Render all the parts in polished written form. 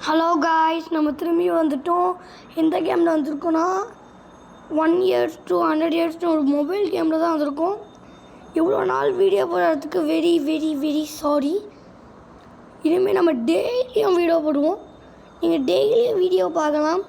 Hello guys, நம்ம திரும்பி வந்துட்டோம். எந்த கேமில் வந்திருக்கோன்னா 1 years to 100 years ஒரு மொபைல் கேமில் தான் வந்திருக்கோம். இவ்வளோ நாள் வீடியோ போடுறதுக்கு வெரி வெரி வெரி சாரி. இனிமேல் நம்ம டெய்லியும் வீடியோ போடுவோம். நீங்கள் டெய்லியும் வீடியோ பார்க்கலாம்.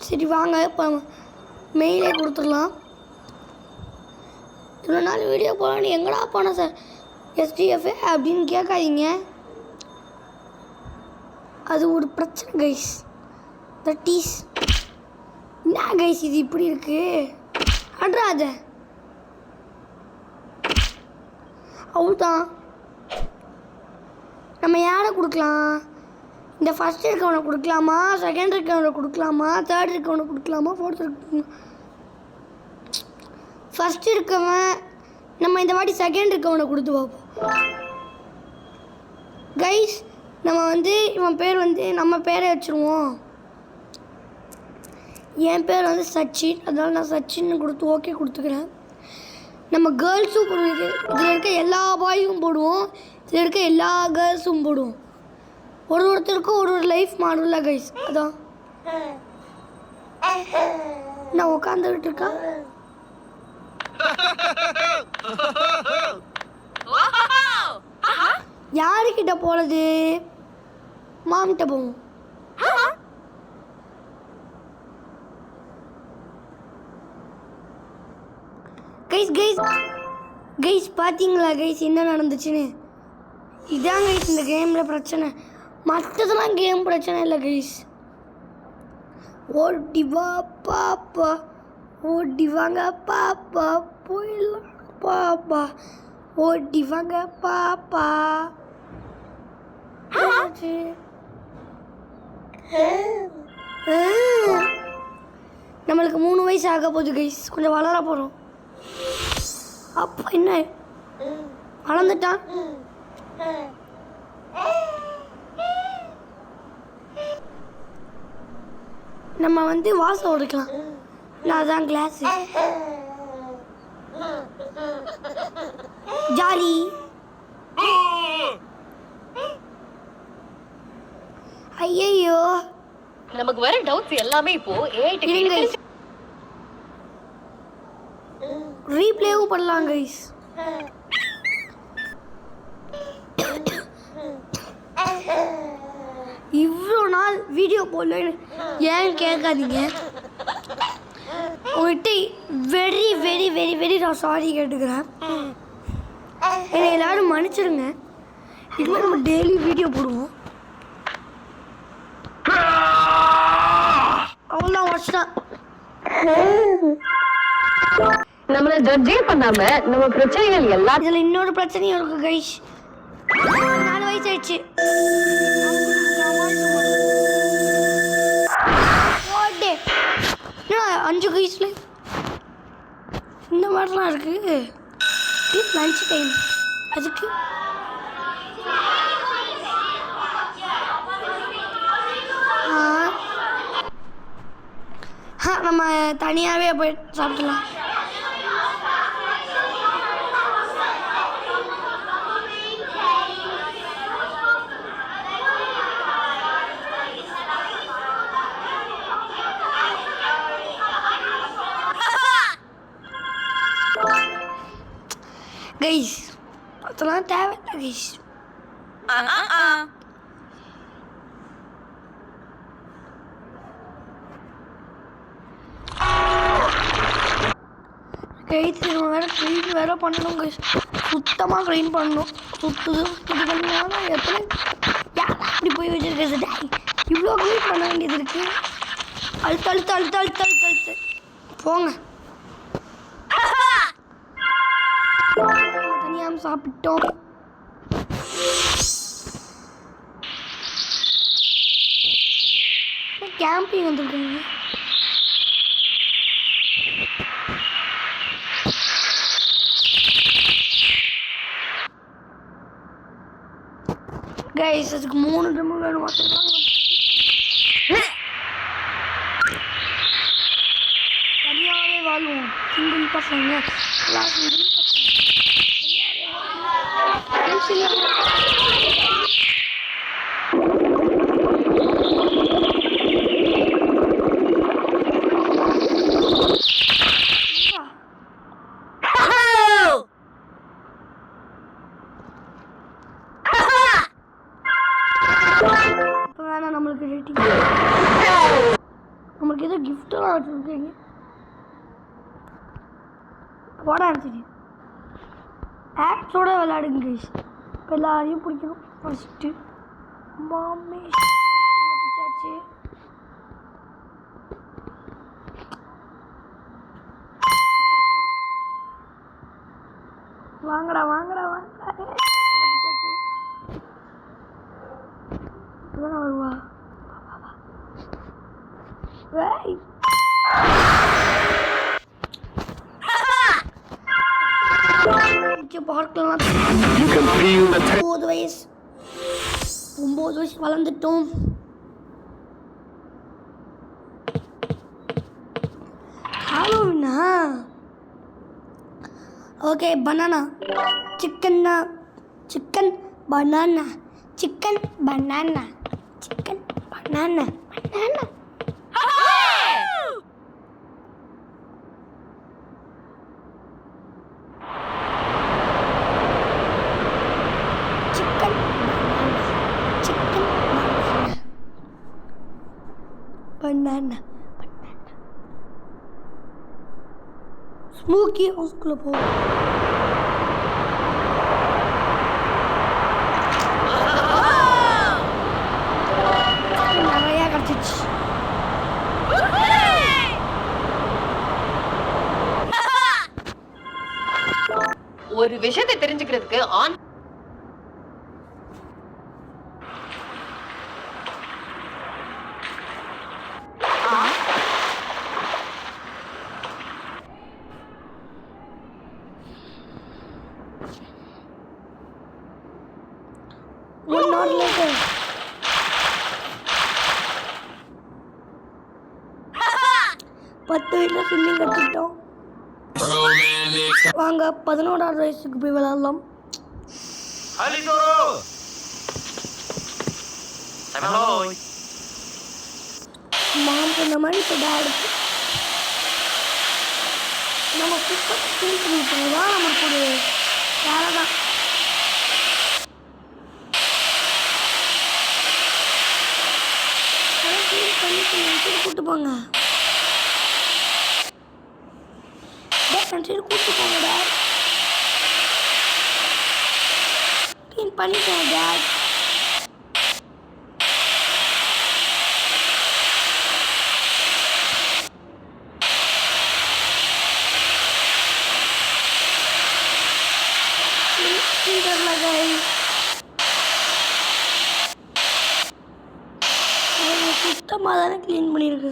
சரி வாங்க, இப்போ மெயிலே கொடுத்துடலாம். இவ்வளோ நாள் வீடியோ போடலான்னு எங்கடா போனேன் சார் எஸ்டிஎஃப் அப்படின்னு கேட்காதீங்க. அது ஒரு பிரச்சனை கைஸ். தட் இஸ் என்ன கைஸ் இது இப்படி இருக்கு? அட்ராஜ அவ்வளோதான். நம்ம யாரை கொடுக்கலாம்? இந்த ஃபஸ்ட் இருக்கவனை கொடுக்கலாமா, செகண்ட் இருக்கவனை கொடுக்கலாமா, தேர்ட் இருக்கவனை கொடுக்கலாமா, ஃபோர்த் இருக்க? ஃபஸ்ட் இருக்கவன் நம்ம இந்த வாட்டி செகண்ட் இருக்கவனை கொடுத்து பார்ப்போம் கைஸ். நம்ம இவன் பேர் நம்ம பேரை வச்சுருவோம். என் பேர் சச்சின், அதனால் நான் சச்சின்னு கொடுத்து ஓகே கொடுத்துக்கிறேன். நம்ம கேர்ள்ஸும் இதில் இருக்க எல்லா பாயும் போடுவோம், இதில் இருக்க எல்லா கேர்ள்ஸும் போடுவோம். ஒருத்தருக்கும் ஒரு லைஃப் மாறும்ல கைஸ். அதான் நான் உட்காந்துக்கிட்டு இருக்கேன். யாருக்கிட்ட போகிறது? மாமிட்ட போவோம். கைஸ் கைஸ் கைஸ் பார்த்தீங்களா கைஸ் என்ன நடந்துச்சுன்னு? இதான் கைஸ் இந்த கேமில் பிரச்சனை. மற்றதெல்லாம் கேம் பிரச்சனை இல்லை கைஸ். ஓடி வா பாப்பா, ஓடி வாங்க பாப்பா, போயிடலாம் பாப்பா, ஓடி வாங்க பாப்பா. நம்மளுக்கு 3 வயசு ஆக போகுது கைஸ். கொஞ்சம் வளர போகிறோம். அப்போ என்ன வளர்ந்துட்டான். நம்ம வாசம் ஒடுக்கலாம். நான் தான் கிளாஸ் ஜாலி. ஐயோ நமக்கு வர டவுட்ஸ் எல்லாமே இப்போ ஏஐ ரீப்ளேவும் பண்ணலாம் கைஸ். இவ்வளோ நாள் வீடியோ போடல ஏன்னு கேட்காதீங்க. உங்கள்கிட்ட வெரி வெரி வெரி வெரி நான் சாரி கேட்டுக்கிறேன். என்னை எல்லாரும் மன்னிச்சிருங்க. இதுமாதிரி நம்ம டெய்லி வீடியோ போடுவோம். அவ்வளோதான் வச்சுதான். நம்மள ஜட்ஜே பண்ணாம நம்ம பிரச்சனைகள் எல்லாம். இதில் இன்னொரு பிரச்சனையும் இருக்கு கைஸ். 4 வயசு ஆயிடுச்சு. 5 வயசுல இந்த மாதிரிலாம் இருக்கு. லஞ்ச் டைம் அதுக்கு நம்ம தனியாகவே போய் சாப்பிடலாம். கைஸ் அதெல்லாம் தேவையில்லை கைஸ். கைஸ் வேற க்ளீன் வேற பண்ணணும் கைஸ். சுத்தமாக க்ளீன் பண்ணணும். சுத்துது இது பண்ணாலும் எத்தனை யாரா அப்படி போய் வச்சிருக்கிறது? இவ்வளோ க்ளீன் பண்ண வேண்டியது இருக்கு. அழுத்து அழுத்து அழுத்து அழுத்து அழுத்து அழுத்து போங்க. தனியாக சாப்பிட்டோம். கேம்பிங் வந்துருக்குங்க. கைஸ் அதுக்கு 3 ட்ரம் வேணும். தனியாகவே வாழ்வோம். சிங்கிள் பசங்க எல்லாம் சிங்கிள் பசங்க. தான் நம்மளுக்கு ரேட்டிங். நம்மளுக்கு ஏதோ கிஃப்டெல்லாம் வச்சுருக்கீங்க. போட ஆரம்பிச்சிடு. ஆப்ஸோட விளையாடுங்க கைஸ். இப்போ எல்லாரையும் பிடிக்கணும். ஃபஸ்ட்டு மாமே பிடிச்சாச்சு. வாங்கடா வாங்கடா வாங்கடா. பிடிச்சாச்சு. இப்போதான் வருவா. பார்க்கலாம். 9 வயசு வளர்ந்துட்டோம். ஹாலோவினா ஓகே. பனானா சிக்கன்னா chicken banana chicken banana chicken banana banana. Banana. Smoky ஹவுஸ்குள்ள போ. நிறைய கிடைச்சிச்சு. ஒரு விஷயத்தை தெரிஞ்சுக்கிறதுக்கு ஆன் One hour later. பத்து வயசுல ஸ்விம்மிங் கற்றுக்கிட்டோம். வாங்க 11ஆவது வயசுக்கு போய் விளையாடலாம். மாம் சொன்ன மாதிரி இப்போ டேடுக்கு நம்ம சூப்பர் ஸ்கில் பண்ணிட்டு தான் நமக்கு ஒரு வேலை தான். கூட்டு போங்க கூட்டு போங்க டேட். க்ளீன் பண்ணிட்டேன் டேட். சுத்தமாக தானே க்ளீன் பண்ணியிருக்கு.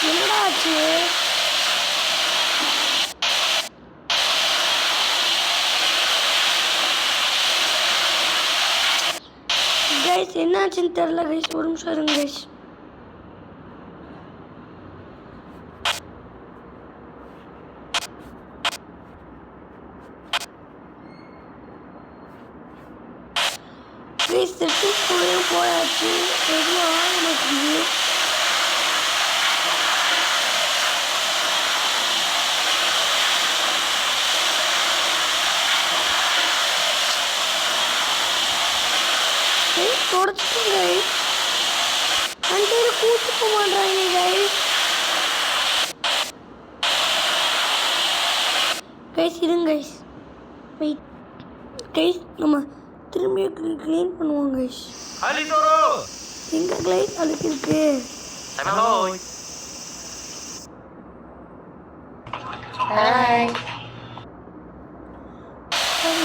என்னடா ஆச்சு? கைஸ் என்னாச்சுன்னு தெரில கைஸ். ஒரு நிமிஷம் இருங்க கைஸ். கைஸ் செட்டிங்ஸ் போயாச்சு. எவ்வளோ ஆக மாட்டேங்குது. தொடச்சிட்டோம் கைஸ். அந்த கூட்டு போக மாட்டாங்க கைஸ். கைஸ் இருங்க கைஸ். Wait guys. நம்ம திரும்பிய க்ளீன் பண்ணுவோம் கைஸ். எங்க கைஸ் அழுக்கு இருக்கு.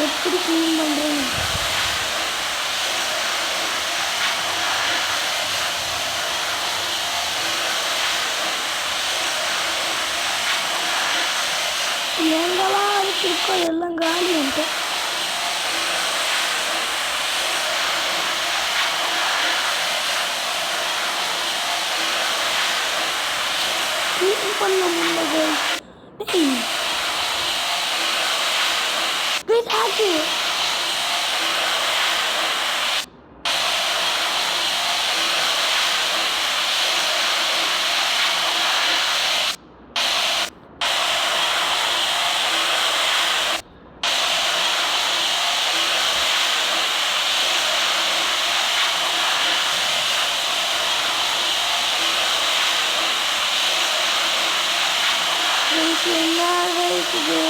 எப்படி க்ளீன் பண்றேன்? எங்கெல்லாம் அதுக்கு இருக்கோ எல்லாம் காலி வந்துட்டு. க்ளீன் பண்ண முடியல கைஸ். ஆச்சு. என்ன இருக்குது?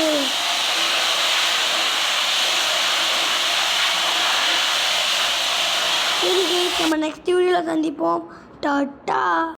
சரி guys, நம்ம நெக்ஸ்ட் வீடியோவில் சந்திப்போம். டாட்டா.